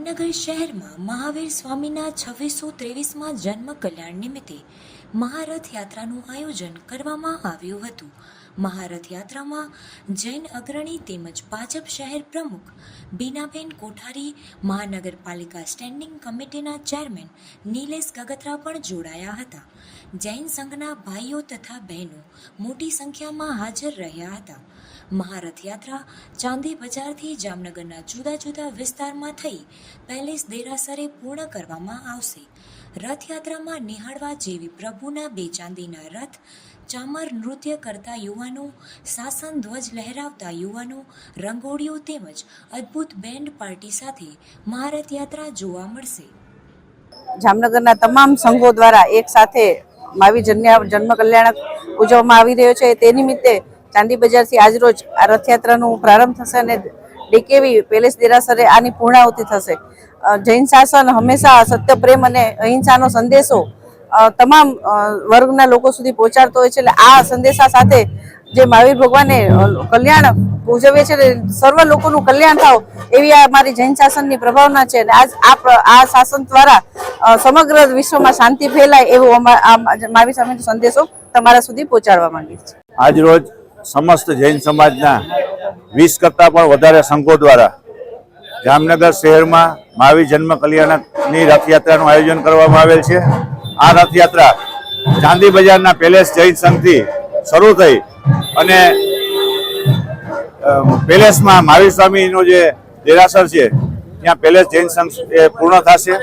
જામનગર શહેરમાં મહાવીર સ્વામીના 2623માં જન્મ કલ્યાણ નિમિત્તે મહારથ યાત્રાનું આયોજન કરવામાં આવ્યું હતું. મહારથ યાત્રામાં જૈન અગ્રણી તેમજ ભાજપ શહેર પ્રમુખ બીનાબેન કોઠારી, મહાનગરપાલિકા સ્ટેન્ડિંગ કમિટીના ચેરમેન નિલેશ ગગત્રા પણ જોડાયા હતા. જૈન સંઘના ભાઈઓ તથા બહેનો મોટી સંખ્યામાં હાજર રહ્યા હતા. મહારથ યાત્રા ચાંદી બજારથી જામનગરના જુદા જુદા વિસ્તારમાં થઈ પેલેસ દેરાસરે પૂર્ણ કરવામાં આવશે. રથયાત્રામાં નિહાળવા જેવી પ્રભુના બે ચાંદીના રથ, ચામર નૃત્ય કરતા યુવાનો, શાસન ધ્વજ લહેરાવતા યુવાનો, રંગોળીઓ તેમજ અદ્ભુત બેન્ડ પાર્ટી સાથે મહારથ યાત્રા જોવા મળશે. જામનગરના તમામ સંઘો દ્વારા એક સાથે મહાવીર જન્મ કલ્યાણક ઉજવવામાં આવી રહ્યો છે. તે નિમિત્તે ચાંદી બજારથી આજરોજ આ રથયાત્રાનો પ્રારંભ થશે અને ડીકેવી પેલેસ દેરાસરે આની પૂર્ણાહુતિ થશે. જૈન શાસન હંમેશા સત્ય, પ્રેમ અને અહિંસાનો સંદેશો તમામ વર્ગના લોકો સુધી પહોંચાડતો હોય છે. એટલે આ સંદેશા સાથે જે મહાવીર ભગવાને કલ્યાણ ઉજવીએ છે, સર્વ લોકોનું કલ્યાણ થાવ એવી આ અમારી જૈન શાસનની પ્રભાવના છે. અને આજ આ શાસન દ્વારા સમગ્ર વિશ્વમાં શાંતિ ફેલાય એવો મહાવીર સ્વામીનો સંદેશો તમારા સુધી પહોંચાડવા માંગીએ છીએ. આજ રોજ સમસ્ત જૈન સમાજના 20 કરતાં પણ વધારે સંઘો દ્વારા જામનગર શહેરમાં મહાવીર જન્મ કલ્યાણકની રથયાત્રાનું આયોજન કરવામાં આવેલ છે. આ રથયાત્રા ચાંદી બજારના પેલેસ જૈન સંઘથી શરૂ થઈ અને પેલેસમાં મહાવીર સ્વામીનો જે દેરાસર છે ત્યાં પેલેસ જૈન સંઘ પૂર્ણ થશે.